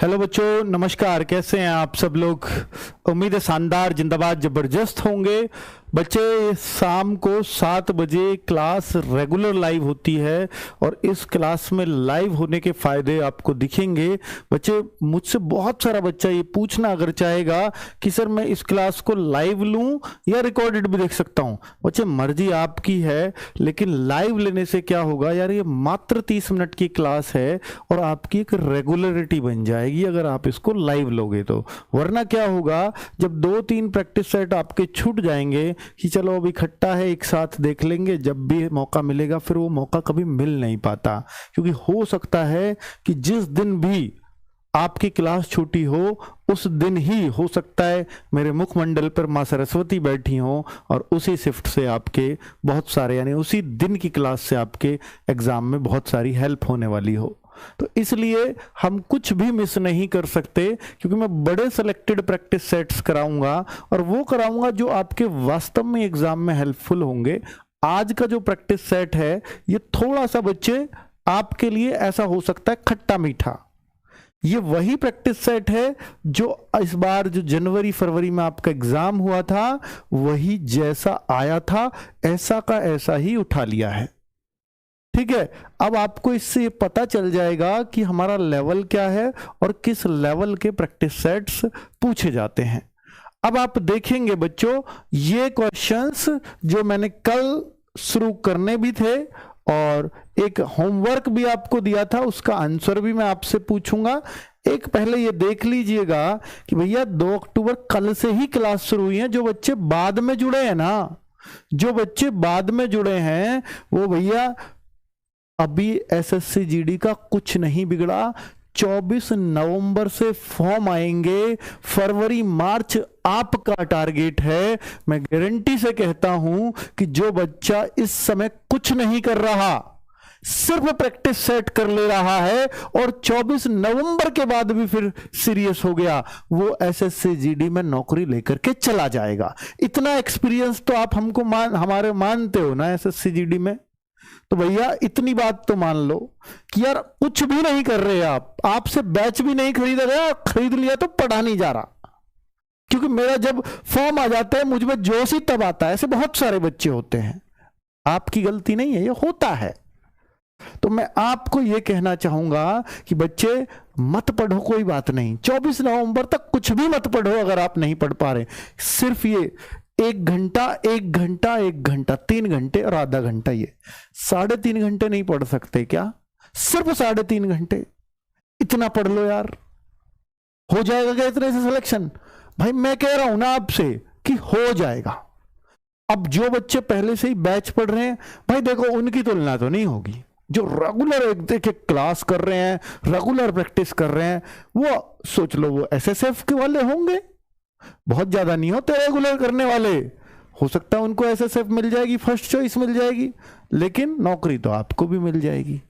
Hello बच्चों, नमस्कार। कैसे हैं आप सब लोग? उम्मीद है शानदार, जिंदाबाद, जबरदस्त होंगे। बच्चे, शाम को 7 बजे क्लास रेगुलर लाइव होती है और इस क्लास में लाइव होने के फायदे आपको दिखेंगे। बच्चे, मुझसे बहुत सारा बच्चा ये पूछना अगर चाहेगा कि सर मैं इस क्लास को लाइव लूं या रिकॉर्डेड भी देख सकता हूं। बच्चे, मर्जी आपकी है, लेकिन लाइव लेने से क्या होगा यार, ये मात्र 30 मिनट की क्लास है और आपकी एक रेगुलरिटी बन जाएगी अगर आप इसको लाइव लोगे तो। वरना क्या होगा, जब 2-3 प्रैक्टिस सेट आपके छूट जाएंगे कि चलो अब इकट्ठा है एक साथ देख लेंगे, जब भी मौका मिलेगा, फिर वो मौका कभी मिल नहीं पाता। क्योंकि हो सकता है कि जिस दिन भी आपकी क्लास छूटी हो उस दिन ही हो सकता है मेरे मुखमंडल पर मां सरस्वती बैठी हो और उसी शिफ्ट से आपके बहुत सारे, यानी उसी दिन की क्लास से आपके एग्जाम में बहुत सारी हेल्प होने वाली हो। तो इसलिए हम कुछ भी मिस नहीं कर सकते, क्योंकि मैं बड़े सेलेक्टेड प्रैक्टिस सेट्स कराऊंगा और वो कराऊंगा जो आपके वास्तव में एग्जाम में हेल्पफुल होंगे। आज का जो प्रैक्टिस सेट है ये थोड़ा सा बच्चे आपके लिए ऐसा हो सकता है खट्टा मीठा। ये वही प्रैक्टिस सेट है जो इस बार जो जनवरी फरवरी में आपका एग्जाम हुआ था, वही जैसा आया था ऐसा का ऐसा ही उठा लिया है। ठीक है, अब आपको इससे पता चल जाएगा कि हमारा लेवल क्या है और किस लेवल के प्रैक्टिस सेट्स पूछे जाते हैं। अब आप देखेंगे बच्चों, ये क्वेश्चंस जो मैंने कल शुरू करने भी थे और एक होमवर्क भी आपको दिया था, उसका आंसर भी मैं आपसे पूछूंगा। एक पहले ये देख लीजिएगा कि भैया 2 अक्टूबर कल से ही क्लास शुरू हुई है। जो बच्चे बाद में जुड़े हैं ना, जो बच्चे बाद में जुड़े हैं वो भैया, अभी एसएससी जीडी का कुछ नहीं बिगड़ा। 24 नवंबर से फॉर्म आएंगे, फरवरी मार्च आपका टारगेट है। मैं गारंटी से कहता हूं कि जो बच्चा इस समय कुछ नहीं कर रहा, सिर्फ प्रैक्टिस सेट कर ले रहा है और 24 नवंबर के बाद भी फिर सीरियस हो गया, वो एसएससी जीडी में नौकरी लेकर के चला जाएगा। इतना एक्सपीरियंस तो आप हमको हमारे मानते हो ना एसएससी जीडी में। तो भैया इतनी बात तो मान लो कि यार कुछ भी नहीं कर रहे आपसे बैच भी नहीं खरीदा गया, खरीद लिया तो पढ़ा नहीं जा रहा। क्योंकि मेरा जब फॉर्म आ जाता है मुझ में जोश ही तब आता है। ऐसे बहुत सारे बच्चे होते हैं, आपकी गलती नहीं है, ये होता है। तो मैं आपको ये कहना चाहूंगा कि बच्चे मत पढ़ो, कोई बात नहीं। 24 नवंबर तक कुछ भी मत पढ़ो अगर आप नहीं पढ़ पा रहे। सिर्फ ये 1 घंटा 1 घंटा 1 घंटा 3 घंटे और आधा घंटा, ये 3.5 घंटे नहीं पढ़ सकते क्या? सिर्फ 3.5 घंटे इतना पढ़ लो यार, हो जाएगा क्या इतने से सिलेक्शन? भाई मैं कह रहा हूं ना आपसे कि हो जाएगा। अब जो बच्चे पहले से ही बैच पढ़ रहे हैं, भाई देखो उनकी तुलना तो नहीं होगी। जो रेगुलर एक क्लास कर रहे हैं, रेगुलर प्रैक्टिस कर रहे हैं, वो सोच लो वो एसएसएफ के वाले होंगे। बहुत ज्यादा नहीं होते रेगुलर करने वाले, हो सकता है उनको एसएसएफ मिल जाएगी, फर्स्ट चॉइस मिल जाएगी, लेकिन नौकरी तो आपको भी मिल जाएगी।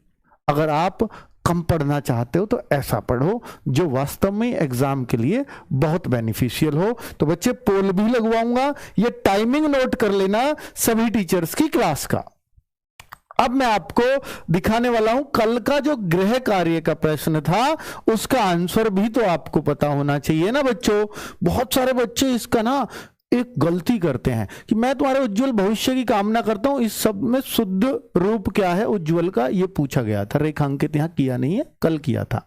अगर आप कम पढ़ना चाहते हो तो ऐसा पढ़ो जो वास्तव में एग्जाम के लिए बहुत बेनिफिशियल हो। तो बच्चे पोल भी लगवाऊंगा, ये टाइमिंग नोट कर लेना सभी टीचर्स की क्लास का। अब मैं आपको दिखाने वाला हूं कल का जो गृह कार्य का प्रश्न था, उसका आंसर भी तो आपको पता होना चाहिए ना बच्चों। बहुत सारे बच्चे इसका ना एक गलती करते हैं कि मैं तुम्हारे उज्जवल भविष्य की कामना करता हूं। इस सब में शुद्ध रूप क्या है उज्जवल का, ये पूछा गया था, रेखांकित यहां किया नहीं है, कल किया था।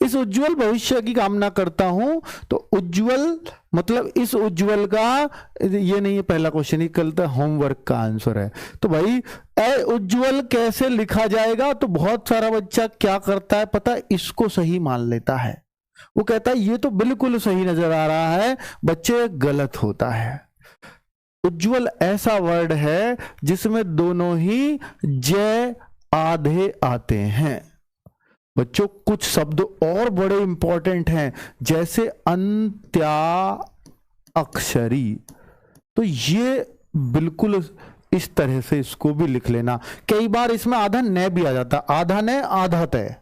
इस उज्जवल भविष्य की कामना करता हूं, तो उज्जवल मतलब इस उज्जवल का, ये नहीं है पहला क्वेश्चन, ये कल का होमवर्क का आंसर है। तो भाई ए उज्जवल कैसे लिखा जाएगा? तो बहुत सारा बच्चा क्या करता है पता है, इसको सही मान लेता है। वो कहता है ये तो बिल्कुल सही नजर आ रहा है, बच्चे गलत होता है। उज्जवल ऐसा वर्ड है जिसमें दोनों ही जय आधे आते हैं। बच्चों कुछ शब्द और बड़े इंपॉर्टेंट हैं, जैसे अंत्या अक्षरी, तो ये बिल्कुल इस तरह से इसको भी लिख लेना। कई बार इसमें आधा न भी आ जाता, आधा न आधा तय,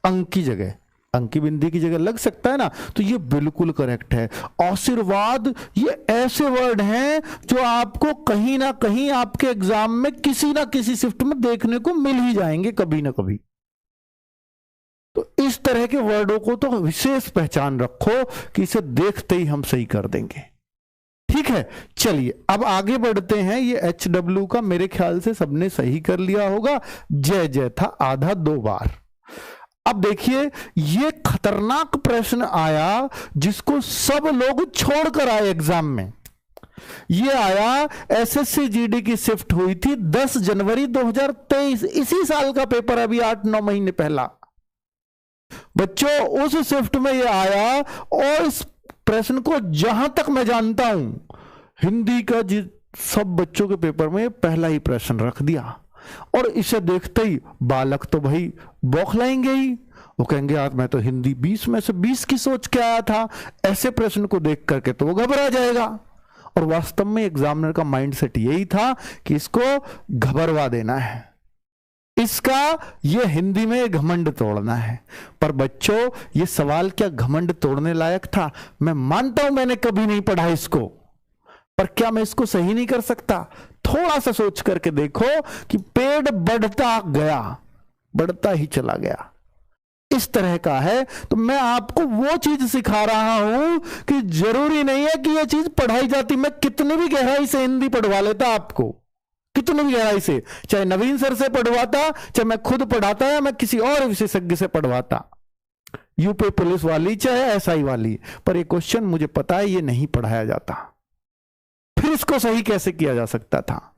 अंक की जगह, अंक की बिंदी की जगह लग सकता है ना, तो ये बिल्कुल करेक्ट है। आशीर्वाद, ये ऐसे वर्ड हैं जो आपको कहीं ना कहीं आपके एग्जाम में किसी ना किसी शिफ्ट में देखने को मिल ही जाएंगे कभी ना कभी। तो इस तरह के वर्डों को तो विशेष पहचान रखो कि इसे देखते ही हम सही कर देंगे। ठीक है, चलिए अब आगे बढ़ते हैं। ये HW का मेरे ख्याल से सबने सही कर लिया होगा। जय जय था आधा 2 बार। अब देखिए ये खतरनाक प्रश्न आया जिसको सब लोग छोड़कर आए एग्जाम में। ये आया SSC GD की शिफ्ट हुई थी 10 जनवरी 2023, इसी साल का पेपर, अभी 8-9 महीने पहला। बच्चों उस शिफ्ट में ये आया और इस प्रश्न को जहां तक मैं जानता हूं हिंदी का सब बच्चों के पेपर में पहला ही प्रश्न रख दिया। और इसे देखते ही बालक तो भाई बौखलाएंगे ही, वो कहेंगे यार मैं तो हिंदी 20 में से 20 की सोच के आया था, ऐसे प्रश्न को देख करके तो वो घबरा जाएगा। और वास्तव में एग्जामिनर का माइंडसेट यही था कि इसको घबरवा देना है, इसका ये हिंदी में घमंड तोड़ना है। पर बच्चों ये सवाल क्या घमंड तोड़ने लायक था? मैं मानता हूं मैंने कभी नहीं पढ़ा इसको, पर क्या मैं इसको सही नहीं कर सकता? थोड़ा सा सोच करके देखो कि पेड़ बढ़ता गया, बढ़ता ही चला गया, इस तरह का है। तो मैं आपको वो चीज सिखा रहा हूं कि जरूरी नहीं है कि ये चीज पढ़ाई जाती। मैं कितनी भी गहराई से हिंदी पढ़वा लेता आपको, कितनी भी गहराई से, चाहे नवीन सर से पढ़वाता, चाहे मैं खुद पढ़ाता या मैं किसी और विशेषज्ञ से पढ़वाता, यूपी पुलिस वाली चाहे SI वाली, पर ये क्वेश्चन मुझे पता है ये नहीं पढ़ाया जाता। फिर इसको सही कैसे किया जा सकता था?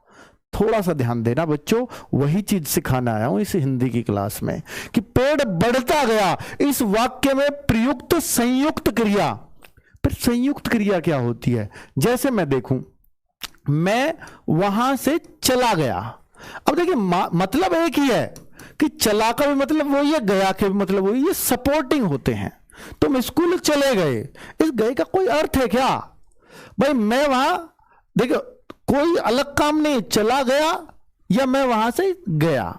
थोड़ा सा ध्यान देना बच्चों, वही चीज सिखाना आया हूं इस हिंदी की क्लास में कि पेड़ बढ़ता गया। इस वाक्य में प्रयुक्त संयुक्त क्रिया, फिर संयुक्त क्रिया क्या होती है? जैसे मैं देखूं, मैं वहां से चला गया। अब देखिए मतलब एक ही है कि चला का भी मतलब वही है, गया के भी मतलब वही, ये सपोर्टिंग होते हैं। तुम स्कूल चले गए, इस गए का कोई अर्थ है क्या भाई? मैं वहां, देखो कोई अलग काम नहीं, चला गया या मैं वहां से गया,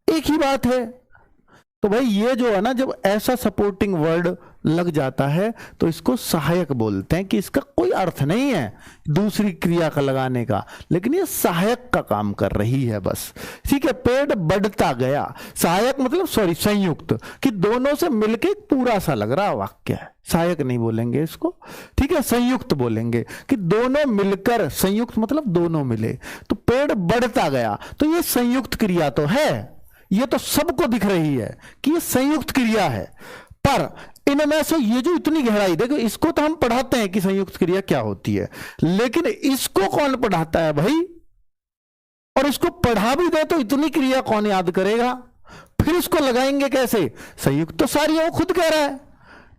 एक ही बात है। तो भाई ये जो है ना, जब ऐसा सपोर्टिंग वर्ड लग जाता है तो इसको सहायक बोलते हैं, कि इसका कोई अर्थ नहीं है दूसरी क्रिया का लगाने का, लेकिन ये सहायक का काम कर रही है बस। ठीक है, पेड़ बढ़ता गया, सहायक मतलब संयुक्त, कि दोनों से मिलके पूरा सा लग रहा वाक्य है, सहायक नहीं बोलेंगे इसको। ठीक है, संयुक्त बोलेंगे कि दोनों मिलकर, संयुक्त मतलब दोनों मिले। तो पेड़ बढ़ता गया, तो ये संयुक्त क्रिया तो है, ये तो सबको दिख रही है कि ये संयुक्त क्रिया है। पर इनमें से ये जो इतनी गहराई, देखो इसको तो हम पढ़ाते हैं कि संयुक्त क्रिया क्या होती है, लेकिन इसको कौन पढ़ाता है भाई? और इसको पढ़ा भी दे तो इतनी क्रिया कौन याद करेगा? फिर इसको लगाएंगे कैसे? संयुक्त तो सारी है, वो खुद कह रहा है।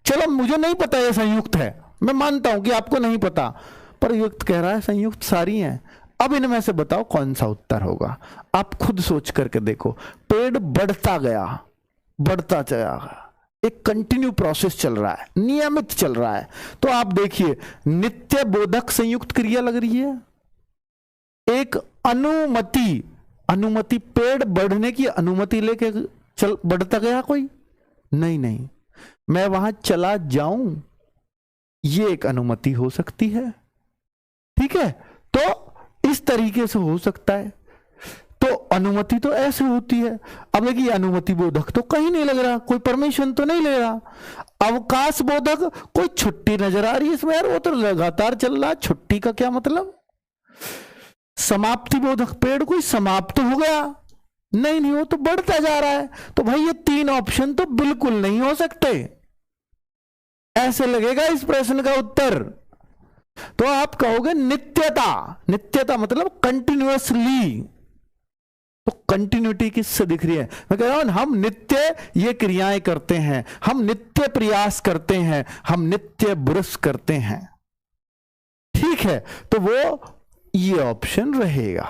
चलो मुझे नहीं पता ये संयुक्त है, मैं मानता हूं कि आपको नहीं पता, पर युक्त कह रहा है संयुक्त सारी हैं। अब इनमें से बताओ कौन सा उत्तर होगा? आप खुद सोच करके देखो। पेड़ बढ़ता गया, बढ़ता चला, एक कंटिन्यू प्रोसेस चल रहा है, नियमित चल रहा है। तो आप देखिए नित्य बोधक संयुक्त क्रिया लग रही है। एक अनुमति, अनुमति, पेड़ बढ़ने की अनुमति लेके चल बढ़ता गया कोई? नहीं नहीं, मैं वहां चला जाऊं, ये एक अनुमति हो सकती है। ठीक है, तो इस तरीके से हो सकता है। तो अनुमति तो ऐसे होती है। अब देखिए अनुमति बोधक तो कहीं नहीं लग रहा, कोई परमिशन तो नहीं ले रहा। अवकाश बोधक, कोई छुट्टी नजर आ रही है इसमें, यार वो तो लगातार चल रहा है, छुट्टी का क्या मतलब? समाप्ति बोधक, पेड़ कोई समाप्त हो गया? नहीं नहीं, वो तो बढ़ता जा रहा है। तो भाई ये 3 ऑप्शन तो बिल्कुल नहीं हो सकते। ऐसे लगेगा इस प्रश्न का उत्तर। तो आप कहोगे नित्यता, नित्यता मतलब कंटिन्यूअसली। तो कंटिन्यूटी किससे दिख रही है? मैं कह रहा हूं हम नित्य ये क्रियाएं करते हैं, हम नित्य प्रयास करते हैं, हम नित्य ब्रश करते हैं। ठीक है, तो वो ये ऑप्शन रहेगा।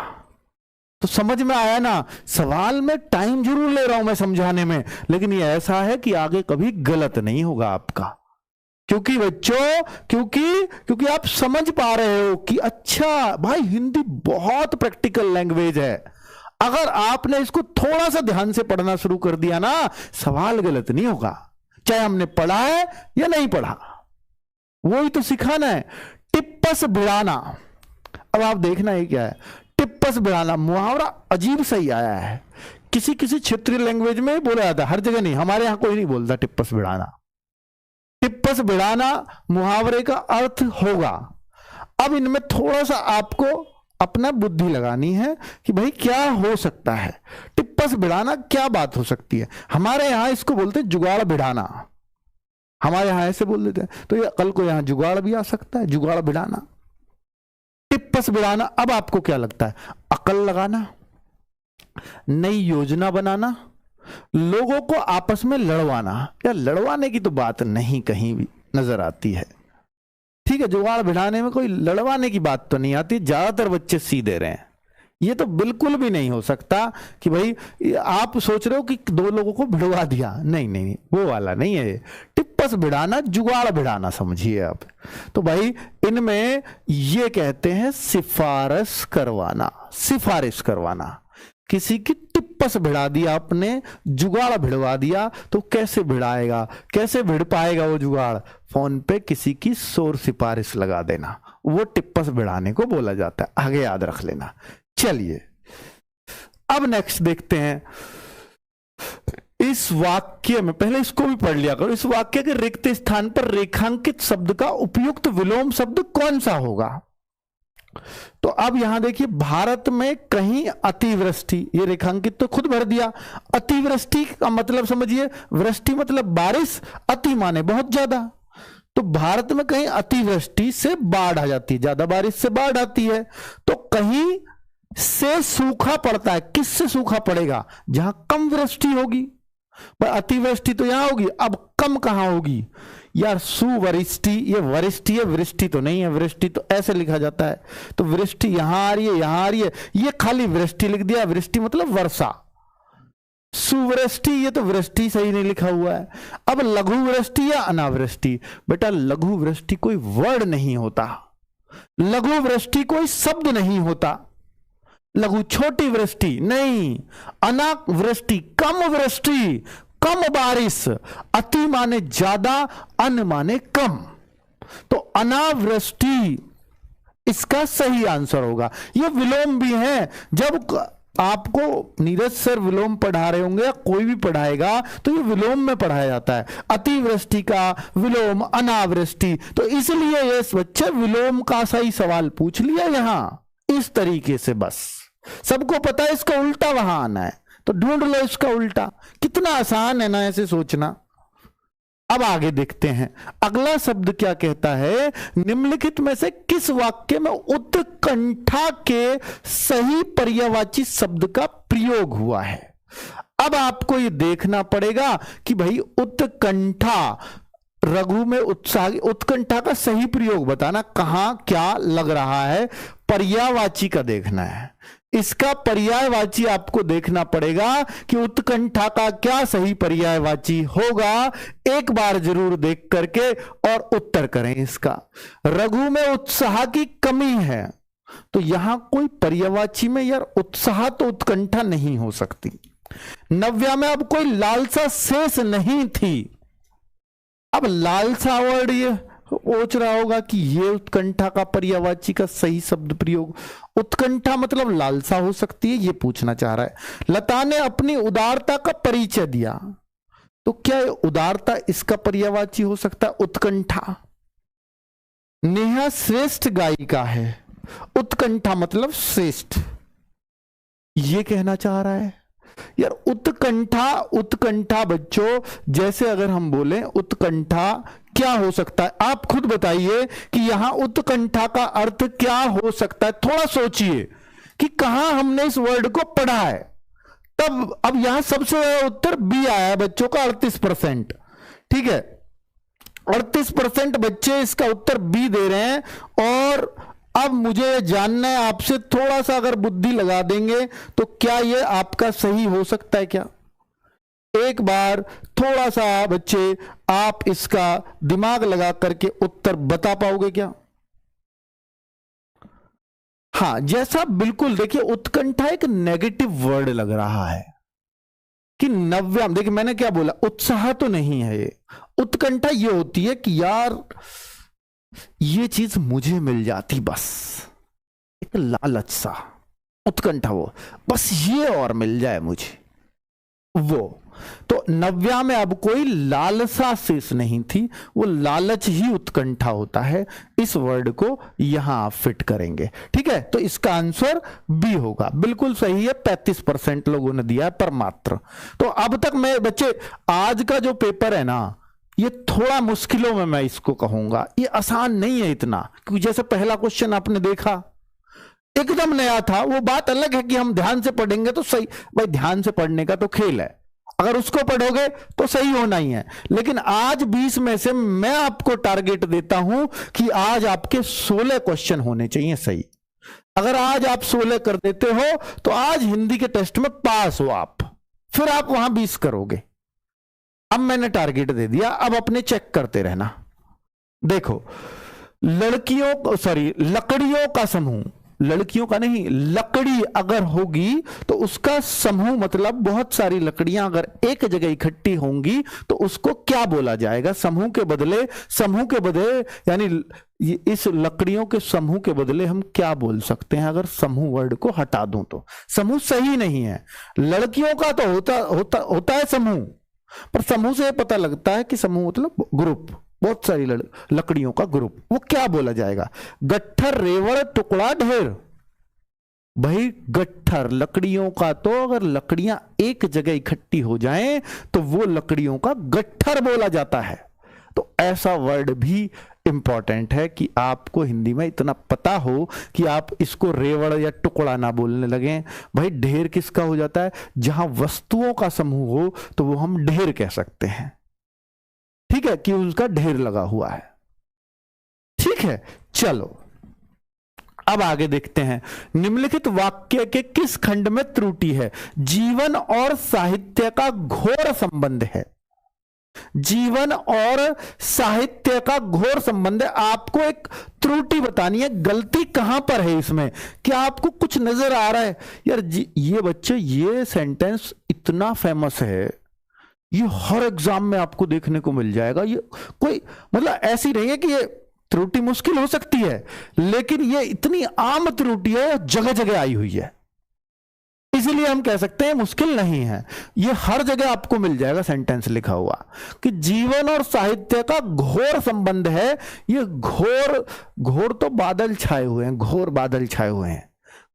तो समझ में आया ना? सवाल में टाइम जरूर ले रहा हूं मैं समझाने में, लेकिन ये ऐसा है कि आगे कभी गलत नहीं होगा आपका। क्योंकि बच्चों, क्योंकि आप समझ पा रहे हो कि अच्छा भाई हिंदी बहुत प्रैक्टिकल लैंग्वेज है। अगर आपने इसको थोड़ा सा ध्यान से पढ़ना शुरू कर दिया ना, सवाल गलत नहीं होगा, चाहे हमने पढ़ा है या नहीं पढ़ा। वही तो सिखाना है। टिप्पस भिड़ाना, अब आप देखना है क्या है टिप्पस भिड़ाना। मुहावरा अजीब सही आया है, किसी किसी क्षेत्रीय लैंग्वेज में बोला जाता है, हर जगह नहीं। हमारे यहां कोई नहीं बोलता टिप्पस बिड़ाना। टिप्पस बिड़ाना मुहावरे का अर्थ होगा। अब इनमें थोड़ा सा आपको अपना बुद्धि लगानी है कि भाई क्या हो सकता है, टिप्पस बिड़ाना क्या बात हो सकती है। हमारे यहां इसको बोलते हैं जुगाड़ बिड़ाना, हमारे यहां ऐसे बोल देते हैं। तो ये कल को यहां जुगाड़ भी आ सकता है, जुगाड़ बिड़ाना, टिप्पस बिड़ाना। अब आपको क्या लगता है? अकल लगाना, नई योजना बनाना, लोगों को आपस में लड़वाना। या लड़वाने की तो बात नहीं कहीं भी नजर आती है। ठीक है, जुगाड़ बिड़ाने में कोई लड़वाने की बात तो नहीं आती। ज्यादातर बच्चे सीधे रहे हैं। ये तो बिल्कुल भी नहीं हो सकता कि भाई आप सोच रहे हो कि दो लोगों को भिड़वा दिया। नहीं नहीं नहीं, वो वाला नहीं है। टिप्पस बिड़ाना जुगाड़ बिड़ाना समझिए आप। तो भाई इनमें ये कहते हैं सिफारिश करवाना। सिफारिश करवाना, किसी की टिप्पस भिड़ा दिया आपने, जुगाड़ भिड़वा दिया। तो कैसे भिड़ाएगा, कैसे भिड़ पाएगा वो जुगाड़? फोन पे किसी की शोर सिफारिश लगा देना, वो टिप्पस भिड़ाने को बोला जाता है। आगे याद रख लेना। चलिए अब नेक्स्ट देखते हैं। इस वाक्य में, पहले इसको भी पढ़ लिया करो, इस वाक्य के रिक्त स्थान पर रेखांकित शब्द का उपयुक्त विलोम शब्द कौन सा होगा? तो अब यहां देखिए, भारत में कहीं अतिवृष्टि, ये रेखांकित तो खुद भर दिया। अतिवृष्टि का मतलब समझिए, वृष्टि मतलब बारिश, अति माने बहुत ज्यादा। तो भारत में कहीं अतिवृष्टि से बाढ़ आ जाती है, ज्यादा बारिश से बाढ़ आती है। तो कहीं से सूखा पड़ता है। किससे सूखा पड़ेगा? जहां कम वृष्टि होगी। पर अतिवृष्टि तो यहां होगी, अब कम कहां होगी यार? सुवृष्टि, ये वृष्टि है, वृष्टि तो नहीं है। वृष्टि तो ऐसे लिखा जाता है। तो वृष्टि यहां आ रही है, यहां आ रही है, ये खाली वृष्टि लिख दिया। वृष्टि मतलब वर्षा। सुवृष्टि, ये तो वृष्टि सही नहीं लिखा हुआ है। अब लघु वृष्टि या अनावृष्टि, बेटा लघु वृष्टि कोई वर्ड नहीं होता, लघु वृष्टि कोई शब्द नहीं होता। लघु छोटी वृष्टि नहीं, अनावृष्टि कम वृष्टि, कम बारिश। अति माने ज्यादा, अन माने कम। तो अनावृष्टि इसका सही आंसर होगा। ये विलोम भी है। जब आपको नीरज सर विलोम पढ़ा रहे होंगे या कोई भी पढ़ाएगा तो ये विलोम में पढ़ाया जाता है। अतिवृष्टि का विलोम अनावृष्टि। तो इसलिए ये बच्चे विलोम का सही सवाल पूछ लिया यहां इस तरीके से। बस सबको पता है इसका उल्टा वहां आना है, तो ढूंढ लो इसका उल्टा। कितना आसान है ना ऐसे सोचना। अब आगे देखते हैं, अगला शब्द क्या कहता है? निम्नलिखित में से किस वाक्य में उत्कंठा के सही पर्यायवाची शब्द का प्रयोग हुआ है? अब आपको यह देखना पड़ेगा कि भाई उत्कंठा, रघु में उत्साह, उत्कंठा का सही प्रयोग बताना, कहां क्या लग रहा है, पर्यायवाची का देखना है। इसका पर्यायवाची आपको देखना पड़ेगा कि उत्कंठा का क्या सही पर्यायवाची होगा। एक बार जरूर देख करके और उत्तर करें इसका। रघु में उत्साह की कमी है, तो यहां कोई पर्यायवाची में यार उत्साह तो उत्कंठा नहीं हो सकती। नव्या में अब कोई लालसा शेष नहीं थी। अब लालसा वर्ड ये सोच रहा होगा कि ये उत्कंठा का पर्यायवाची का सही शब्द प्रयोग, उत्कंठा मतलब लालसा हो सकती है, ये पूछना चाह रहा है। लता ने अपनी उदारता का परिचय दिया, तो क्या उदारता इसका पर्यायवाची हो सकता है? उत्कंठा। नेहा श्रेष्ठ गायिका है, उत्कंठा मतलब श्रेष्ठ, ये कहना चाह रहा है यार। उत्कंठा, उत्कंठा बच्चों जैसे अगर हम बोले उत्कंठा क्या हो सकता है, आप खुद बताइए कि यहां उत्कंठा का अर्थ क्या हो सकता है। थोड़ा सोचिए कि कहां हमने इस वर्ड को पढ़ा है। तब अब यहां सबसे ज्यादा उत्तर बी आया है बच्चों का, 38%। ठीक है, 38% बच्चे इसका उत्तर बी दे रहे हैं। और अब मुझे जानना है आपसे, थोड़ा सा अगर बुद्धि लगा देंगे तो क्या ये आपका सही हो सकता है क्या? एक बार थोड़ा सा बच्चे आप इसका दिमाग लगा करके उत्तर बता पाओगे क्या? हां, जैसा बिल्कुल देखिए, उत्कंठा एक नेगेटिव वर्ड लग रहा है कि नव्याम। देखिए मैंने क्या बोला, उत्साह तो नहीं है ये। उत्कंठा ये होती है कि यार ये चीज मुझे मिल जाती, बस एक लालच सा। उत्कंठा वो बस ये और मिल जाए मुझे, वो। तो 90 में अब कोई लालसा शेष नहीं थी, वो लालच ही उत्कंठा होता है। इस वर्ड को यहां आप फिट करेंगे, ठीक है। तो इसका आंसर बी होगा, बिल्कुल सही है। 35% लोगों ने दिया है पर मात्र। तो अब तक मैं बच्चे, आज का जो पेपर है ना, ये थोड़ा मुश्किलों में मैं इसको कहूंगा, ये आसान नहीं है इतना, क्योंकि जैसे पहला क्वेश्चन आपने देखा एकदम नया था। वो बात अलग है कि हम ध्यान से पढ़ेंगे तो सही, भाई ध्यान से पढ़ने का तो खेल है, अगर उसको पढ़ोगे तो सही होना ही है। लेकिन आज 20 में से मैं आपको टारगेट देता हूं कि आज आपके 16 क्वेश्चन होने चाहिए सही। अगर आज आप 16 कर देते हो तो आज हिंदी के टेस्ट में पास हो आप, फिर आप वहां 20 करोगे। अब मैंने टारगेट दे दिया, अब अपने चेक करते रहना। देखो, लकड़ियों का समूह, लड़कियों का नहीं, लकड़ी अगर होगी तो उसका समूह मतलब बहुत सारी लकड़ियां अगर एक जगह इकट्ठी होंगी तो उसको क्या बोला जाएगा? समूह के बदले यानी इस लकड़ियों के समूह के बदले हम क्या बोल सकते हैं? अगर समूह वर्ड को हटा दूं तो समूह सही नहीं है। लड़कियों का तो होता है समूह, पर समूह से पता लगता है कि समूह मतलब ग्रुप, बहुत सारी लकड़ियों का ग्रुप। वो क्या बोला जाएगा? गट्ठर, रेवड़, टुकड़ा, ढेर। भाई गट्ठर लकड़ियों का, तो अगर लकड़ियां एक जगह इकट्ठी हो जाएं तो वो लकड़ियों का गट्ठर बोला जाता है। तो ऐसा वर्ड भी इंपॉर्टेंट है कि आपको हिंदी में इतना पता हो कि आप इसको रेवड़ या टुकड़ा ना बोलने लगे। भाई ढेर किसका हो जाता है? जहां वस्तुओं का समूह हो तो वो हम ढेर कह सकते हैं, ठीक है, कि उसका ढेर लगा हुआ है। ठीक है, चलो अब आगे देखते हैं। निम्नलिखित वाक्य के किस खंड में त्रुटि है? जीवन और साहित्य का घोर संबंध है। जीवन और साहित्य का घोर संबंध है। आपको एक त्रुटि बतानी है, गलती कहां पर है इसमें। क्या आपको कुछ नजर आ रहा है? यार ये बच्चे, ये सेंटेंस इतना फेमस है, ये हर एग्जाम में आपको देखने को मिल जाएगा। ये कोई मतलब ऐसी नहीं है कि ये त्रुटि मुश्किल हो सकती है, लेकिन ये इतनी आम त्रुटि है, जगह जगह आई हुई है, इसलिए हम कह सकते हैं मुश्किल नहीं है। ये हर जगह आपको मिल जाएगा सेंटेंस लिखा हुआ कि जीवन और साहित्य का घोर संबंध है। ये घोर तो बादल छाए हुए हैं, घोर बादल छाए हुए हैं।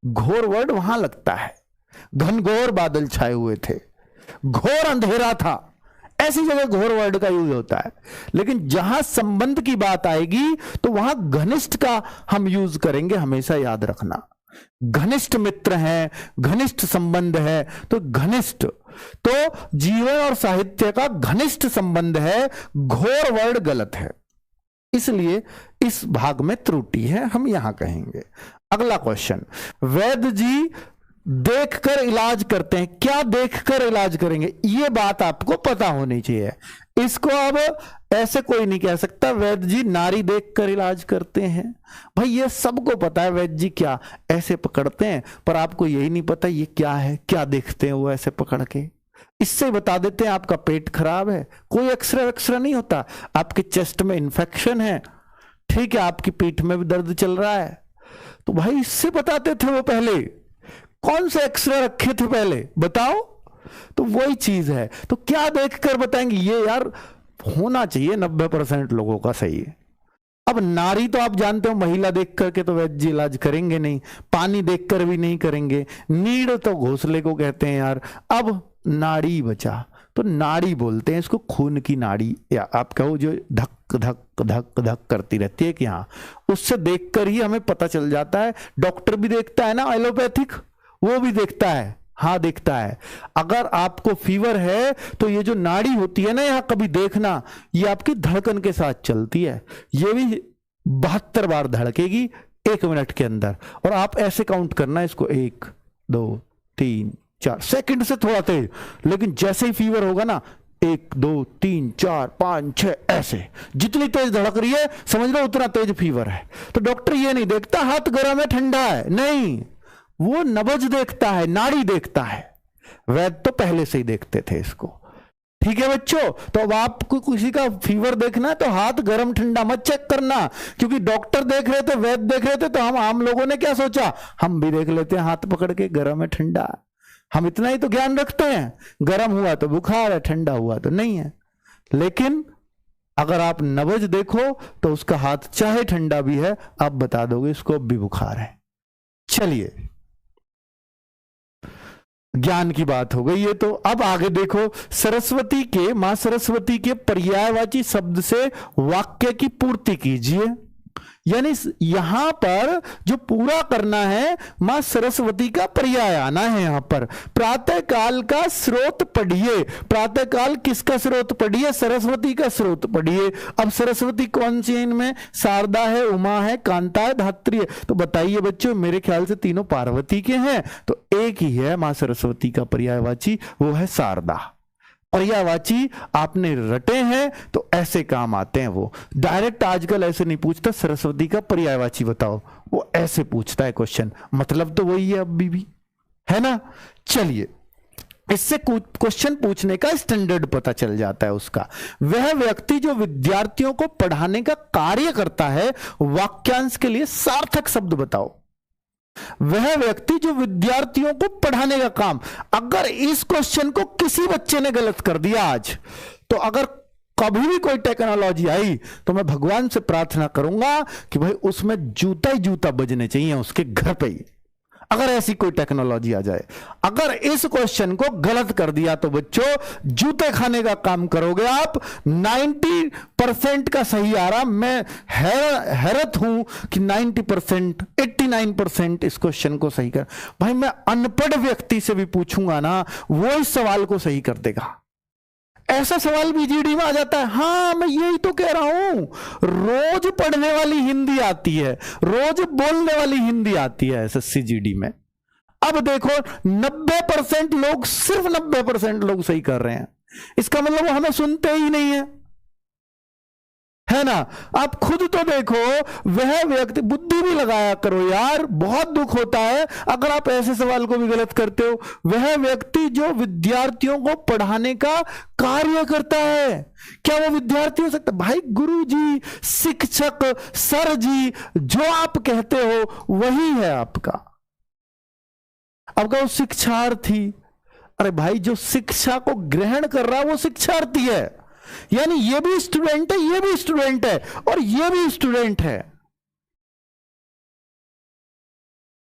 घोर वर्ड वहां लगता है, घनघोर बादल छाए हुए थे, घोर अंधेरा था, ऐसी जगह घोर वर्ड का यूज होता है। लेकिन जहां संबंध की बात आएगी तो वहां घनिष्ठ का हम यूज करेंगे, हमेशा याद रखना। घनिष्ठ मित्र है, घनिष्ठ संबंध है, तो घनिष्ठ, तो जीवन और साहित्य का घनिष्ठ संबंध है, घोर वर्ड गलत है, इसलिए इस भाग में त्रुटि है, हम यहां कहेंगे। अगला क्वेश्चन, वैद्य जी देखकर इलाज करते हैं। क्या देखकर इलाज करेंगे? ये बात आपको पता होनी चाहिए। इसको अब ऐसे कोई नहीं कह सकता वैद्य जी नारी देखकर इलाज करते हैं। भाई ये सबको पता है वैद्य जी क्या ऐसे पकड़ते हैं, पर आपको यही नहीं पता ये क्या है, क्या देखते हैं वो ऐसे पकड़ के। इससे बता देते हैं आपका पेट खराब है, कोई एक्सरे नहीं होता, आपके चेस्ट में इंफेक्शन है, ठीक है, आपकी पीठ में भी दर्द चल रहा है, तो भाई इससे बताते थे वो पहले। कौन से एक्सरे रखे थे पहले बताओ? तो वही चीज है। तो क्या देखकर बताएंगे? ये यार होना चाहिए 90% लोगों का सही है। अब नारी तो आप जानते हो, महिला देख करके तो वैद्य इलाज करेंगे नहीं, पानी देखकर भी नहीं करेंगे, नीड तो घोंसले को कहते हैं यार। अब नाड़ी बचा, तो नाड़ी बोलते हैं इसको, खून की नाड़ी, या आप कहो जो धक धक धक धक करती रहती है कि हाँ, उससे देखकर ही हमें पता चल जाता है। डॉक्टर भी देखता है ना, एलोपैथिक, वो भी देखता है, हाँ देखता है। अगर आपको फीवर है तो ये जो नाड़ी होती है ना, यहां कभी देखना, ये आपकी धड़कन के साथ चलती है, ये भी 72 बार धड़केगी 1 मिनट के अंदर, और आप ऐसे काउंट करना इसको, 1 2 3 4 सेकंड से थोड़ा तेज, लेकिन जैसे ही फीवर होगा ना, 1 2 3 4 5 6 ऐसे, जितनी तेज धड़क रही है समझ लो उतना तेज फीवर है। तो डॉक्टर ये नहीं देखता हाथ गर्म है ठंडा है, नहीं, वो नब्ज देखता है, नाड़ी देखता है। वैद्य तो पहले से ही देखते थे इसको। ठीक है बच्चों, तो अब आपको किसी का फीवर देखना है तो हाथ गर्म ठंडा मत चेक करना, क्योंकि डॉक्टर देख रहे थे, वैद्य देख रहे थे, तो हम आम लोगों ने क्या सोचा, हम भी देख लेते हैं हाथ पकड़ के गर्म है ठंडा। हम इतना ही तो ज्ञान रखते हैं, गर्म हुआ तो बुखार है, ठंडा हुआ तो नहीं है। लेकिन अगर आप नब्ज देखो तो उसका हाथ चाहे ठंडा भी है, आप बता दोगे इसको अब भी बुखार है। चलिए, ज्ञान की बात हो गई है, तो अब आगे देखो, सरस्वती के, मां सरस्वती के पर्यायवाची शब्द से वाक्य की पूर्ति कीजिए। यानी यहां पर जो पूरा करना है, मां सरस्वती का पर्याय आना है। यहां पर प्रातः काल का स्रोत पढ़िए। प्रातः काल किसका स्रोत पढ़िए? सरस्वती का स्रोत पढ़िए। अब सरस्वती कौन सी है इनमें? शारदा है, उमा है, कांता है, धात्री है। तो बताइए बच्चों, मेरे ख्याल से तीनों पार्वती के हैं, तो एक ही है मां सरस्वती का पर्यायवाची, वो है शारदा। पर्यायवाची आपने रटे हैं तो ऐसे काम आते हैं। वो डायरेक्ट आजकल ऐसे नहीं पूछता सरस्वती का पर्यायवाची बताओ, वो ऐसे पूछता है क्वेश्चन, मतलब तो वही है अभी भी, है ना। चलिए, इससे क्वेश्चन पूछने का स्टैंडर्ड पता चल जाता है उसका। वह व्यक्ति जो विद्यार्थियों को पढ़ाने का कार्य करता है, वाक्यांश के लिए सार्थक शब्द बताओ। वह व्यक्ति जो विद्यार्थियों को पढ़ाने का काम, अगर इस क्वेश्चन को किसी बच्चे ने गलत कर दिया आज, तो अगर कभी भी कोई टेक्नोलॉजी आई तो मैं भगवान से प्रार्थना करूंगा कि भाई उसमें जूता ही जूता बजने चाहिए उसके घर पे ही, अगर ऐसी कोई टेक्नोलॉजी आ जाए। अगर इस क्वेश्चन को गलत कर दिया तो बच्चों जूते खाने का काम करोगे आप। 90% का सही आ रहा, मैं हैरत हूं कि 90%, 89% इस क्वेश्चन को सही कर। भाई मैं अनपढ़ व्यक्ति से भी पूछूंगा ना, वो इस सवाल को सही कर देगा। ऐसा सवाल भी जीडी में आ जाता है। हाँ, मैं यही तो कह रहा हूं, रोज पढ़ने वाली हिंदी आती है, रोज बोलने वाली हिंदी आती है एसएससी जीडी में। अब देखो 90% लोग, सिर्फ 90% लोग सही कर रहे हैं, इसका मतलब वो हमें सुनते ही नहीं है ना। आप खुद तो देखो, वह व्यक्ति, बुद्धि भी लगाया करो यार, बहुत दुख होता है अगर आप ऐसे सवाल को भी गलत करते हो। वह व्यक्ति जो विद्यार्थियों को पढ़ाने का कार्य करता है, क्या वो विद्यार्थी हो सकता? भाई गुरुजी, शिक्षक, सर जी, जो आप कहते हो वही है आपका। अब कहो शिक्षार्थी, अरे भाई जो शिक्षा को ग्रहण कर रहा है वो शिक्षार्थी है, यानी ये भी स्टूडेंट है, ये भी स्टूडेंट है, और ये भी स्टूडेंट है।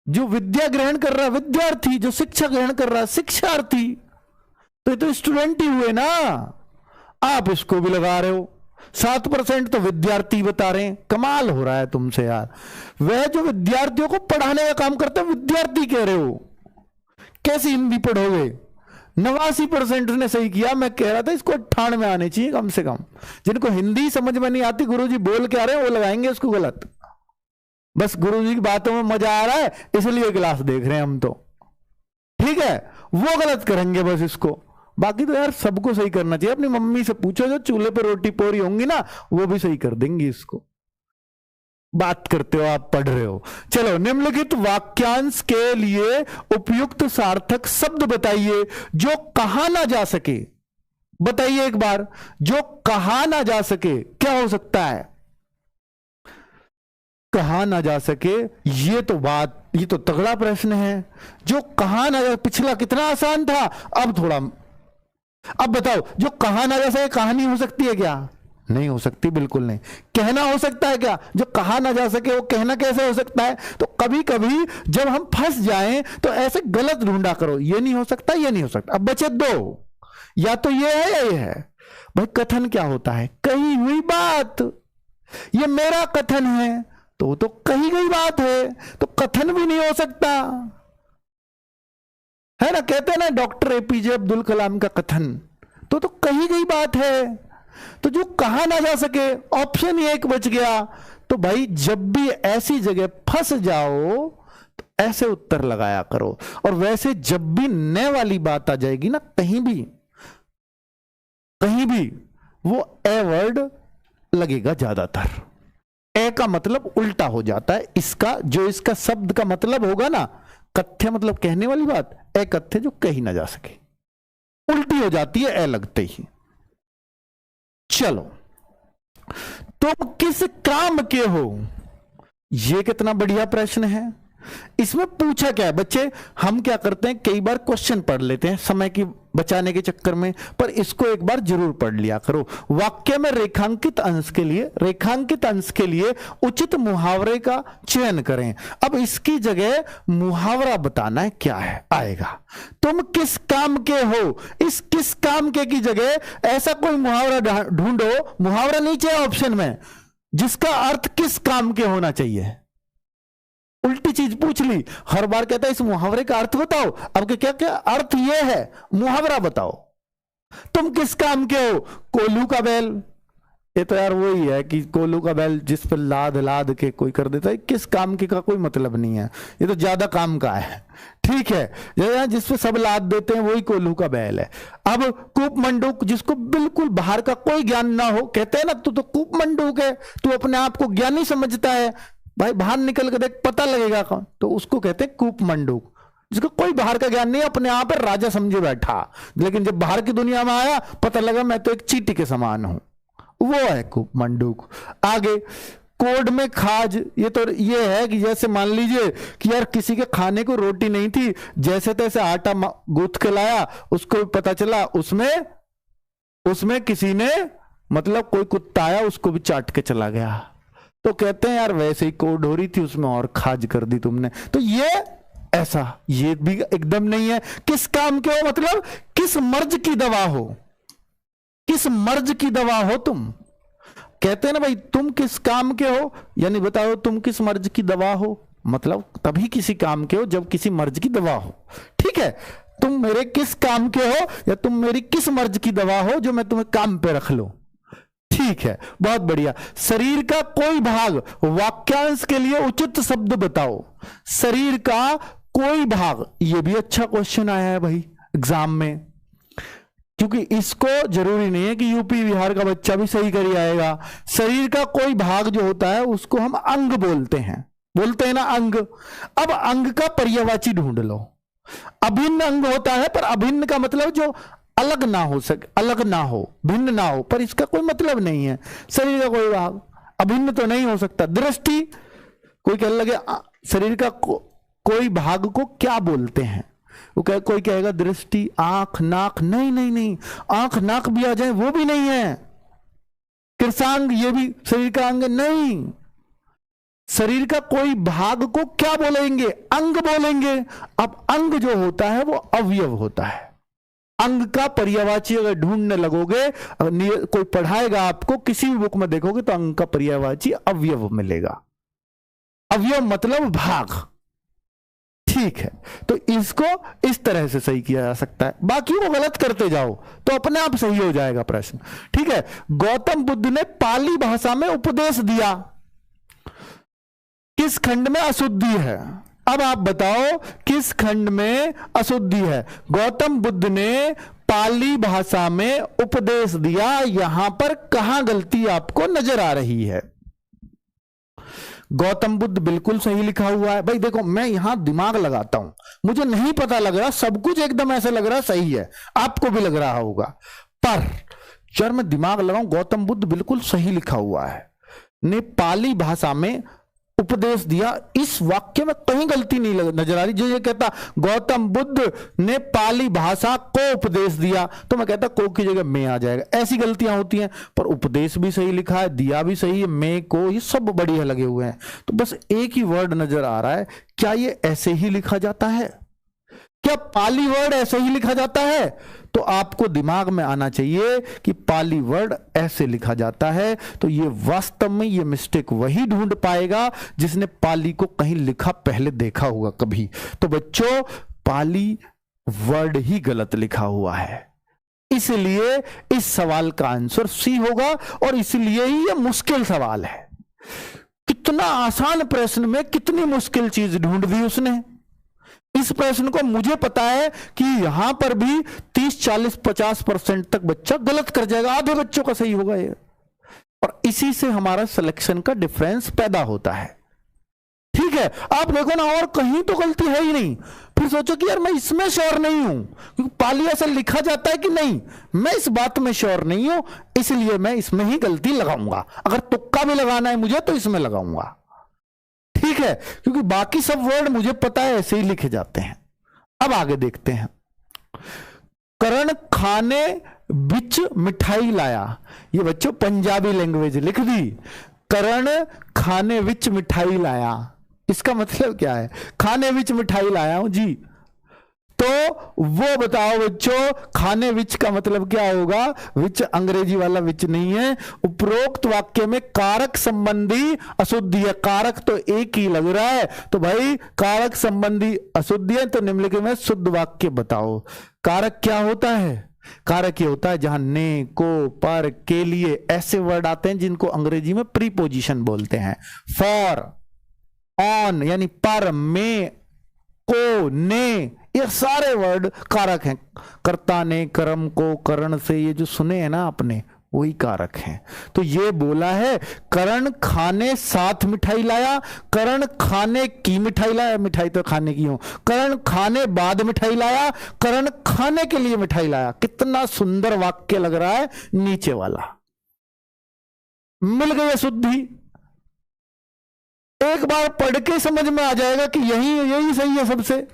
जो विद्या ग्रहण कर रहा है विद्यार्थी, जो शिक्षा ग्रहण कर रहा है शिक्षार्थी, तो ये तो स्टूडेंट ही हुए ना। आप इसको भी लगा रहे हो, 7% तो विद्यार्थी बता रहे हैं, कमाल हो रहा है तुमसे यार। वह जो विद्यार्थियों को पढ़ाने का काम करता है विद्यार्थी कह रहे हो, कैसी हिंदी पढ़ोगे? 89% ने सही किया। मैं कह रहा था इसको 98 में आने चाहिए कम से कम। जिनको हिंदी समझ में नहीं आती, गुरुजी बोल के आ रहे हैं, वो लगाएंगे इसको गलत। बस गुरुजी की बातों में मजा आ रहा है इसलिए क्लास देख रहे हैं हम तो, ठीक है, वो गलत करेंगे बस इसको। बाकी तो यार सबको सही करना चाहिए। अपनी मम्मी से पूछो जो चूल्हे पर रोटी पोरी होंगी ना, वो भी सही कर देंगी इसको। बात करते हो, आप पढ़ रहे हो। चलो, निम्नलिखित वाक्यांश के लिए उपयुक्त सार्थक शब्द बताइए जो कहा ना जा सके। बताइए एक बार, जो कहा ना जा सके क्या हो सकता है? कहा ना जा सके, ये तो तगड़ा प्रश्न है। जो कहा ना जा, पिछला कितना आसान था, अब थोड़ा। अब बताओ, जो कहा ना जा सके कहानी हो सकती है क्या? नहीं हो सकती, बिल्कुल नहीं। कहना हो सकता है क्या? जो कहा ना जा सके वो कहना कैसे हो सकता है? तो कभी कभी जब हम फंस जाएं तो ऐसे गलत ढूंढा करो, ये नहीं हो सकता, ये नहीं हो सकता। अब बचे दो, या तो ये है या ये है। भाई कथन क्या होता है? कही हुई बात। ये मेरा कथन है तो कही गई बात है, तो कथन भी नहीं हो सकता, है ना। कहते हैं ना डॉक्टर एपीजे अब्दुल कलाम का कथन, तो कही गई बात है। तो जो कहा ना जा सके, ऑप्शन 1 बच गया। तो भाई जब भी ऐसी जगह फंस जाओ तो ऐसे उत्तर लगाया करो। और वैसे जब भी नए वाली बात आ जाएगी ना, कहीं भी वो ए वर्ड लगेगा ज्यादातर। ए का मतलब उल्टा हो जाता है इसका, जो इसका शब्द का मतलब होगा ना, कथ्य मतलब कहने वाली बात, ए कथ्य जो कही ना जा सके, उल्टी हो जाती है ए लगते ही। चलो, तुम किस काम के हो? यह कितना बढ़िया प्रश्न है। इसमें पूछा क्या है बच्चे, हम क्या करते हैं कई बार क्वेश्चन पढ़ लेते हैं समय की बचाने के चक्कर में, पर इसको एक बार जरूर पढ़ लिया करो। वाक्य में रेखांकित अंश के लिए उचित मुहावरे का चयन करें। अब इसकी जगह मुहावरा बताना है, क्या है आएगा, तुम किस काम के हो, इस किस काम के की जगह ऐसा कोई मुहावरा ढूंढो, मुहावरा नीचे ऑप्शन में, जिसका अर्थ किस काम के होना चाहिए। उल्टी चीज पूछ ली, हर बार कहता है इस मुहावरे का अर्थ बताओ, अब क्या क्या अर्थ ये है, मुहावरा बताओ। तुम किस काम के हो, कोल्हू का बैल, ये तो यार वही है कि कोल्हू का बैल जिस पर लाद लाद के कोई कर देता है, किस काम के का कोई मतलब नहीं है, ये तो ज्यादा काम का है, ठीक है, जिस पे सब लाद देते हैं वही कोल्हू का बैल है। अब कूप मंडूक, जिसको बिल्कुल बाहर का कोई ज्ञान ना हो, कहते हैं ना तू तो कूप मंडूक है, तू अपने आप को ज्ञानी समझता है, भाई बाहर निकल के देख पता लगेगा कौन, तो उसको कहते हैं कूप मंडूक, जिसको कोई बाहर का ज्ञान नहीं, अपने आप पर राजा समझे बैठा, लेकिन जब बाहर की दुनिया में आया पता लगा मैं तो एक चींटी के समान हूं, वो है कूप मंडूक। आगे कोड में खाज, ये तो ये है कि जैसे मान लीजिए कि यार किसी के खाने को रोटी नहीं थी, जैसे तैसे आटा गूंथ के लाया, उसको पता चला उसमें किसी ने मतलब कोई कुत्ता आया उसको भी चाट के चला गया, तो कहते हैं यार वैसे ही कोड हो रही थी उसमें और खाज कर दी तुमने, तो ये ऐसा ये भी एकदम नहीं है। किस काम के हो मतलब किस मर्ज की दवा हो, किस मर्ज की दवा हो तुम, कहते हैं ना भाई तुम किस काम के हो, यानी बताओ तुम किस मर्ज की दवा हो, मतलब तभी किसी काम के हो जब किसी मर्ज की दवा हो, ठीक है। तुम मेरे किस काम के हो या तुम मेरी किस मर्ज की दवा हो जो मैं तुम्हें काम पे रख लूं, ठीक है, बहुत बढ़िया। शरीर का कोई भाग, वाक्यांश के लिए उचित शब्द बताओ, शरीर का कोई भाग, ये भी अच्छा क्वेश्चन आया है भाई एग्जाम में, क्योंकि इसको जरूरी नहीं है कि यूपी बिहार का बच्चा भी सही कर आएगा। शरीर का कोई भाग जो होता है उसको हम अंग बोलते हैं ना अंग। अब अंग का पर्यायवाची ढूंढ लो, अभिन्न अंग होता है, पर अभिन्न का मतलब जो अलग ना हो सके, अलग ना हो, भिन्न ना हो, पर इसका कोई मतलब नहीं है। शरीर का कोई भाग अभिन्न तो नहीं हो सकता। दृष्टि, कोई कहने लगे शरीर का कोई भाग को क्या बोलते हैं, वो कोई कहेगा दृष्टि, आंख, नाक, नहीं नहीं नहीं, आंख नाक भी आ जाए वो भी नहीं है। कृषांग, ये भी शरीर का अंग नहीं। शरीर का कोई भाग को क्या बोलेंगे, अंग बोलेंगे। अब अंग जो होता है वो अवयव होता है। अंग का पर्यायवाची अगर ढूंढने लगोगे, कोई पढ़ाएगा आपको, किसी भी बुक में देखोगे तो अंग का पर्यायवाची अवयव मिलेगा। अवयव मतलब भाग, ठीक है। तो इसको इस तरह से सही किया जा सकता है, बाकी वो गलत करते जाओ तो अपने आप सही हो जाएगा प्रश्न, ठीक है। गौतम बुद्ध ने पाली भाषा में उपदेश दिया, किस खंड में अशुद्धि है। अब आप बताओ किस खंड में अशुद्धि है। गौतम बुद्ध ने पाली भाषा में उपदेश दिया, यहां पर कहां गलती आपको नजर आ रही है। गौतम बुद्ध बिल्कुल सही लिखा हुआ है। भाई देखो, मैं यहां दिमाग लगाता हूं, मुझे नहीं पता लग रहा, सब कुछ एकदम ऐसा लग रहा सही है, आपको भी लग रहा होगा, पर जब मैं दिमाग लगाऊं, गौतम बुद्ध बिल्कुल सही लिखा हुआ है, ने पाली भाषा में उपदेश दिया। इस वाक्य में कहीं गलती नहीं नजर आ रही। जो ये कहता गौतम बुद्ध ने पाली भाषा को उपदेश दिया, तो मैं कहता को की जगह में आ जाएगा। ऐसी गलतियां होती हैं, पर उपदेश भी सही लिखा है, दिया भी सही है, में को, ये सब बढ़िया लगे हुए हैं। तो बस एक ही वर्ड नजर आ रहा है, क्या ये ऐसे ही लिखा जाता है, क्या पाली वर्ड ऐसे ही लिखा जाता है? तो आपको दिमाग में आना चाहिए कि पाली वर्ड ऐसे लिखा जाता है। तो ये वास्तव में ये मिस्टेक वही ढूंढ पाएगा जिसने पाली को कहीं लिखा पहले देखा होगा कभी। तो बच्चों, पाली वर्ड ही गलत लिखा हुआ है, इसलिए इस सवाल का आंसर सी होगा, और इसलिए ही ये मुश्किल सवाल है। कितना आसान प्रश्न में कितनी मुश्किल चीज ढूंढ दी उसने। इस प्रश्न को मुझे पता है कि यहां पर भी 30, 40, 50% तक बच्चा गलत कर जाएगा, आधे बच्चों का सही होगा ये, और इसी से हमारा सिलेक्शन का डिफरेंस पैदा होता है। ठीक है, आप देखो ना, और कहीं तो गलती है ही नहीं, फिर सोचो कि यार मैं इसमें श्योर नहीं हूं, क्योंकि पाली ऐसा लिखा जाता है कि नहीं, मैं इस बात में श्योर नहीं हूं, इसलिए मैं इसमें ही गलती लगाऊंगा। अगर तुक्का भी लगाना है मुझे तो इसमें लगाऊंगा। ठीक है, क्योंकि बाकी सब वर्ड मुझे पता है ऐसे ही लिखे जाते हैं। अब आगे देखते हैं। करण खाने बिच मिठाई लाया, ये बच्चों पंजाबी लैंग्वेज लिख दी। करण खाने विच मिठाई लाया, इसका मतलब क्या है? खाने विच मिठाई लाया हूं जी, तो वो बताओ बच्चों, खाने विच का मतलब क्या होगा? विच अंग्रेजी वाला विच नहीं है। उपरोक्त वाक्य में कारक संबंधी अशुद्धि है, कारक तो एक ही लग रहा है, तो भाई कारक संबंधी अशुद्धि है, तो निम्नलिखित में शुद्ध वाक्य बताओ। कारक क्या होता है? कारक ये होता है जहां ने, को, पर, के लिए ऐसे वर्ड आते हैं जिनको अंग्रेजी में प्रीपोजिशन बोलते हैं। फॉर, ऑन यानी पर, में, को, ने, ये सारे वर्ड कारक हैं। कर्ता ने, कर्म को, करण से, ये जो सुने हैं ना आपने, वही कारक हैं। तो ये बोला है करण खाने साथ मिठाई लाया, करण खाने की मिठाई लाया, मिठाई तो खाने की हो, करण खाने बाद मिठाई लाया, करण खाने के लिए मिठाई लाया। कितना सुंदर वाक्य लग रहा है नीचे वाला। मिल गई शुद्धि। एक बार पढ़ के समझ में आ जाएगा कि यही सही है सबसे।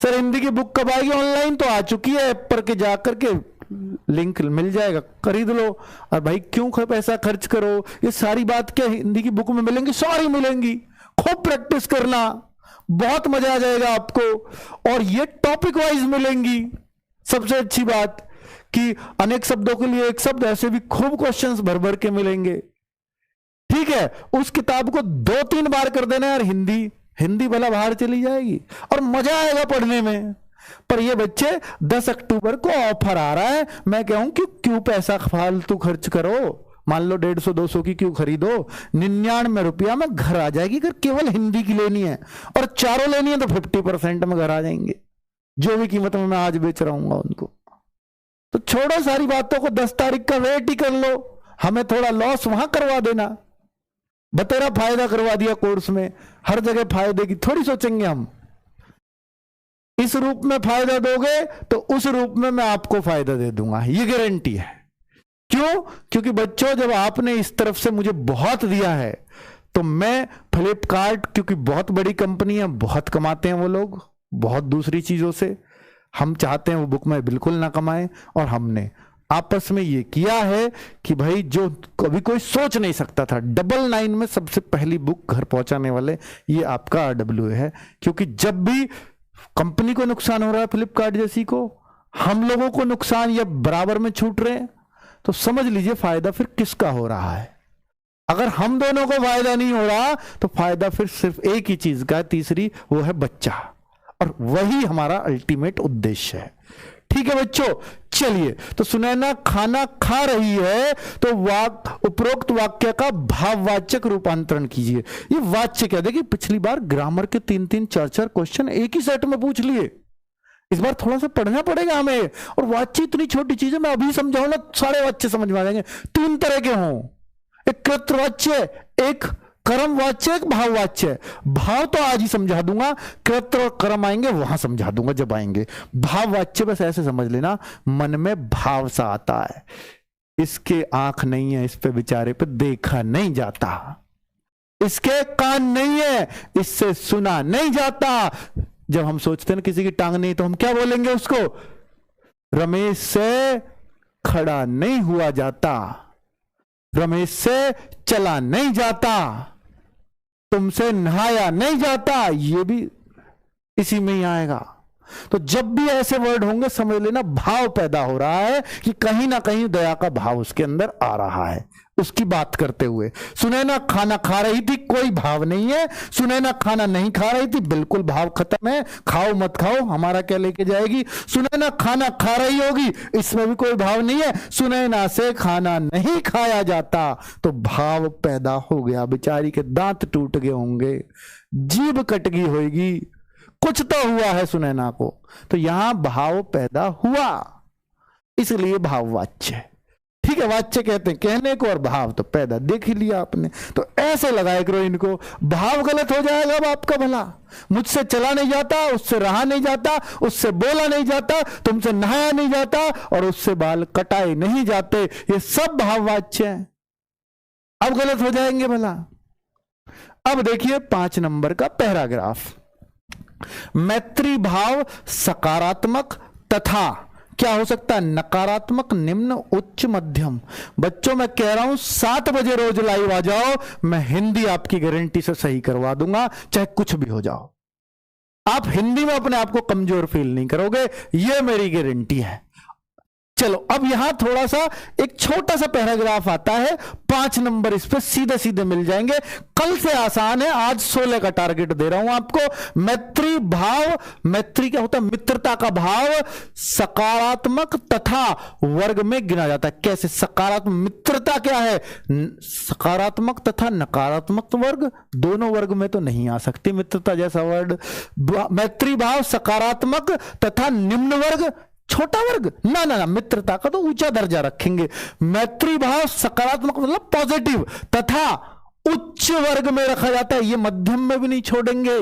सर हिंदी की बुक कब आएगी? ऑनलाइन तो आ चुकी है, ऐप पर के जाकर के लिंक मिल जाएगा, खरीद लो। और भाई क्यों पैसा खर्च करो? ये सारी बात क्या हिंदी की बुक में मिलेंगी? सारी मिलेंगी। खूब प्रैक्टिस करना, बहुत मजा आ जाएगा आपको। और ये टॉपिक वाइज मिलेंगी। सबसे अच्छी बात कि अनेक शब्दों के लिए एक शब्द, ऐसे भी खूब क्वेश्चंस भर भर के मिलेंगे। ठीक है, उस किताब को 2-3 बार कर देना यार, हिंदी भला बाहर चली जाएगी और मजा आएगा पढ़ने में। पर ये बच्चे 10 अक्टूबर को ऑफर आ रहा है, मैं कहूं कि क्यों पैसा फालतू खर्च करो? मान लो 150-200 की क्यों खरीदो? 99 रुपया में घर आ जाएगी। अगर केवल हिंदी की लेनी है और चारों लेनी है तो 50% में घर आ जाएंगे, जो भी कीमत में मैं आज बेच रहा हूं उनको। तो छोड़ो सारी बातों को, 10 तारीख का वेट ही कर लो। हमें थोड़ा लॉस वहां करवा देना, बतेरा फायदा करवा दिया कोर्स में। हर जगह फायदे की थोड़ी सोचेंगे हम। इस रूप में फायदा दोगे तो उस रूप में मैं आपको फायदा दे दूंगा, ये गारंटी है। क्यों? क्योंकि बच्चों जब आपने इस तरफ से मुझे बहुत दिया है तो मैं फ्लिपकार्ट, क्योंकि बहुत बड़ी कंपनी है, बहुत कमाते हैं वो लोग बहुत दूसरी चीजों से, हम चाहते हैं वो बुक में बिल्कुल ना कमाएं। और हमने आपस में ये किया है कि भाई जो कभी कोई सोच नहीं सकता था, 99 में सबसे पहली बुक घर पहुंचाने वाले ये आपका RWA है। क्योंकि जब भी कंपनी को नुकसान हो रहा है, फ्लिपकार्ट जैसी को, हम लोगों को नुकसान या बराबर में छूट रहे हैं, तो समझ लीजिए फायदा फिर किसका हो रहा है। अगर हम दोनों को फायदा नहीं हो रहा तो फायदा फिर सिर्फ एक ही चीज का है, तीसरी, वो है बच्चा। और वही हमारा अल्टीमेट उद्देश्य है। ठीक है बच्चों, चलिए। तो सुनैना खाना खा रही है, तो उपरोक्त वाक्य का भाववाचक रूपांतरण कीजिए। ये वाच्य क्या? देखिए पिछली बार ग्रामर के 3-3, 4-4 क्वेश्चन एक ही सेट में पूछ लिए। इस बार थोड़ा सा पढ़ना पड़ेगा हमें। और वाच्य इतनी छोटी चीज है, मैं अभी समझाऊं ना सारे वाच्य समझ में आ जाएंगे। 3 तरह के हों, एक कृतवाच्य, एक कर्म वाच्य, एक भाव वाच्य। भाव तो आज ही समझा दूंगा, कृत और कर्म आएंगे वहां समझा दूंगा जब आएंगे। भाव वाच्य बस ऐसे समझ लेना, मन में भाव सा आता है, इसके आंख नहीं है, इस पे बेचारे पे देखा नहीं जाता, इसके कान नहीं है, इससे सुना नहीं जाता। जब हम सोचते हैं ना किसी की टांग नहीं, तो हम क्या बोलेंगे उसको? रमेश से खड़ा नहीं हुआ जाता, रमेश से चला नहीं जाता, तुमसे नहाया नहीं जाता, ये भी इसी में ही आएगा। तो जब भी ऐसे वर्ड होंगे समझ लेना भाव पैदा हो रहा है कि कहीं ना कहीं दया का भाव उसके अंदर आ रहा है। उसकी बात करते हुए सुनैना खाना खा रही थी, कोई भाव नहीं है। सुनैना खाना नहीं खा रही थी, बिल्कुल भाव खत्म है। खाओ मत खाओ, हमारा क्या लेके जाएगी। सुनैना खाना खा रही होगी, इसमें भी कोई भाव नहीं है। सुनैना से खाना नहीं खाया जाता, तो भाव पैदा हो गया। बेचारी के दांत टूट गए होंगे, जीभ कट गई होगी, कुछ तो हुआ है सुनैना को, तो यहां भाव पैदा हुआ, इसलिए भाववाच्य। ठीक है, वाच्य कहते हैं कहने को, और भाव तो पैदा देख ही लिया आपने। तो ऐसे लगाए करो इनको, भाव गलत हो जाएगा अब आपका भला। मुझसे चला नहीं जाता, उससे रहा नहीं जाता, उससे बोला नहीं जाता, तुमसे नहाया नहीं जाता, और उससे बाल कटाए नहीं जाते, ये सब भाववाच्य है। अब गलत हो जाएंगे भला। अब देखिए 5 नंबर का पैराग्राफ, मैत्री भाव सकारात्मक तथा क्या हो सकता है, नकारात्मक, निम्न, उच्च, मध्यम। बच्चों मैं कह रहा हूं 7 बजे रोज लाइव आ जाओ, मैं हिंदी आपकी गारंटी से सही करवा दूंगा, चाहे कुछ भी हो जाओ। आप हिंदी में अपने आप को कमजोर फील नहीं करोगे, यह मेरी गारंटी है। चलो अब यहां थोड़ा सा एक छोटा सा पैराग्राफ आता है, 5 नंबर इस पे सीधे सीधे मिल जाएंगे। कल से आसान है, आज 16 का टारगेट दे रहा हूं आपको। मैत्री भाव, मैत्री क्या होता है, मित्रता का भाव सकारात्मक तथा वर्ग में गिना जाता है। कैसे सकारात्मक, मित्रता क्या है, सकारात्मक तथा नकारात्मक वर्ग, दोनों वर्ग में तो नहीं आ सकती मित्रता जैसा वर्ड। मैत्री भाव सकारात्मक तथा निम्न वर्ग, छोटा वर्ग, ना ना ना, मित्रता का तो ऊंचा दर्जा रखेंगे। मैत्री भाव सकारात्मक मतलब पॉजिटिव तथा उच्च वर्ग में रखा जाता है, ये मध्यम में भी नहीं छोड़ेंगे।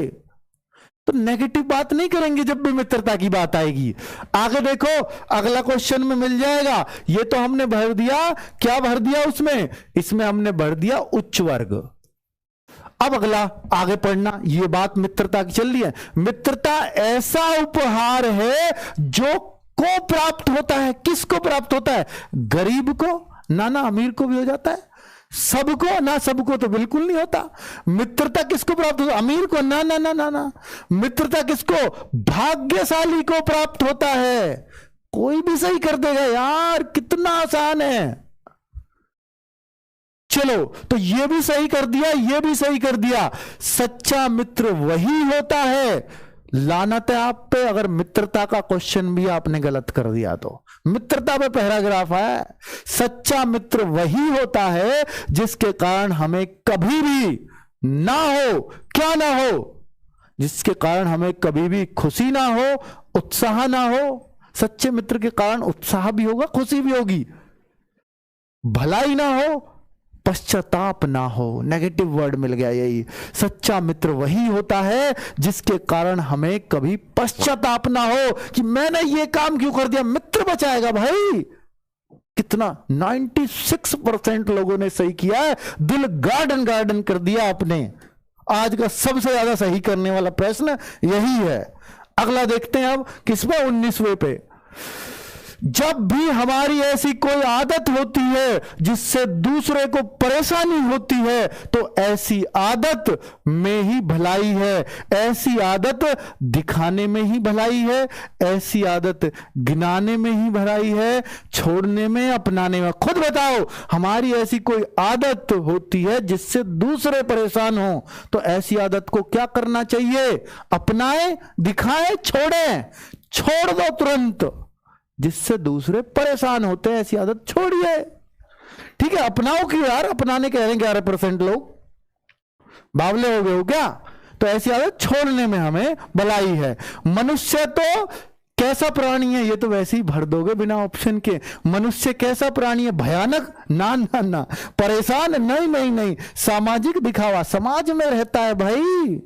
तो नेगेटिव बात नहीं करेंगे जब भी मित्रता की बात आएगी। आगे देखो, अगला क्वेश्चन में मिल जाएगा। ये तो हमने भर दिया, क्या भर दिया उसमें, इसमें हमने भर दिया उच्च वर्ग। अब अगला आगे पढ़ना, ये बात मित्रता की चल रही है। मित्रता ऐसा उपहार है जो को प्राप्त होता है, किसको प्राप्त होता है, गरीब को, ना ना अमीर को भी हो जाता है, सबको, ना सबको तो बिल्कुल नहीं होता। मित्रता किसको प्राप्त होता है, अमीर को, ना ना ना ना ना। मित्रता किसको, भाग्यशाली को प्राप्त होता है। कोई भी सही कर देगा यार, कितना आसान है। चलो तो ये भी सही कर दिया, ये भी सही कर दिया। सच्चा मित्र वही होता है, लानत है आप पे अगर मित्रता का क्वेश्चन भी आपने गलत कर दिया तो। मित्रता पे पैराग्राफ है, सच्चा मित्र वही होता है जिसके कारण हमें कभी भी ना हो, क्या ना हो, जिसके कारण हमें कभी भी खुशी ना हो, उत्साह ना हो। सच्चे मित्र के कारण उत्साह भी होगा, खुशी भी होगी, भलाई ना हो, पश्चाताप ना हो। नेगेटिव वर्ड मिल गया यही। सच्चा मित्र वही होता है जिसके कारण हमें कभी पश्चाताप ना हो कि मैंने ये काम क्यों कर दिया। मित्र बचाएगा भाई। कितना 96% लोगों ने सही किया है, दिल गार्डन गार्डन कर दिया आपने। आज का सबसे ज्यादा सही करने वाला प्रश्न यही है। अगला देखते हैं अब किसमें, 19वें पे। जब भी हमारी ऐसी कोई आदत होती है जिससे दूसरे को परेशानी होती है तो ऐसी आदत में ही भलाई है। ऐसी आदत दिखाने में ही भलाई है, ऐसी आदत गिनाने में ही भलाई है, छोड़ने में, अपनाने में। खुद बताओ, हमारी ऐसी कोई आदत होती है जिससे दूसरे परेशान हो तो ऐसी आदत को क्या करना चाहिए, अपनाएं, दिखाएं, छोड़ें। छोड़ दो तुरंत, जिससे दूसरे परेशान होते हैं ऐसी आदत छोड़िए। ठीक है, अपनाओ क्यों यार, अपनाने कह रहे हैं 11% लोग, बावले हो गए हो क्या। तो ऐसी आदत छोड़ने में हमें भलाई है। मनुष्य तो कैसा प्राणी है, ये तो वैसे ही भर दोगे बिना ऑप्शन के। मनुष्य कैसा प्राणी है, भयानक, ना ना ना। परेशान, नहीं नहीं नहीं। सामाजिक दिखावा, समाज में रहता है भाई।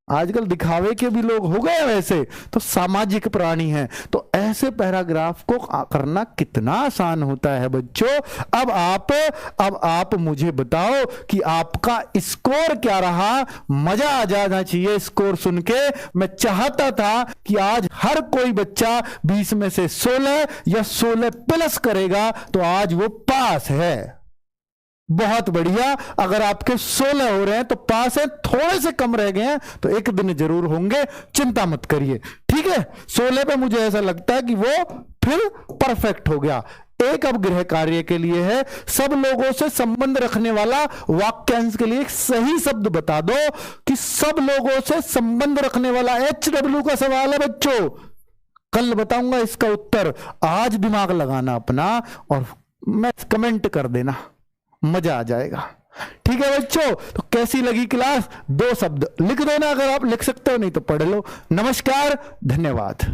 आजकल दिखावे के भी लोग हो गए वैसे, तो सामाजिक प्राणी है। तो ऐसे पैराग्राफ को करना कितना आसान होता है बच्चों। अब आप मुझे बताओ कि आपका स्कोर क्या रहा। मजा आ जाना चाहिए स्कोर सुन के। मैं चाहता था कि आज हर कोई बच्चा 20 में से 16 या 16 प्लस करेगा तो आज वो पास है। बहुत बढ़िया। अगर आपके 16 हो रहे हैं तो पास है, थोड़े से कम रह गए हैं तो एक दिन जरूर होंगे, चिंता मत करिए। ठीक है, 16 पे मुझे ऐसा लगता है कि वो फिर परफेक्ट हो गया। एक अब गृह कार्य के लिए है, सब लोगों से संबंध रखने वाला वाक्यांश के लिए एक सही शब्द बता दो कि सब लोगों से संबंध रखने वाला। HW का सवाल है बच्चों, कल बताऊंगा इसका उत्तर। आज दिमाग लगाना अपना और मैं कमेंट कर देना, मजा आ जाएगा। ठीक है बच्चों, तो कैसी लगी क्लास, 2 शब्द लिख देना अगर आप लिख सकते हो, नहीं तो पढ़ लो। नमस्कार, धन्यवाद।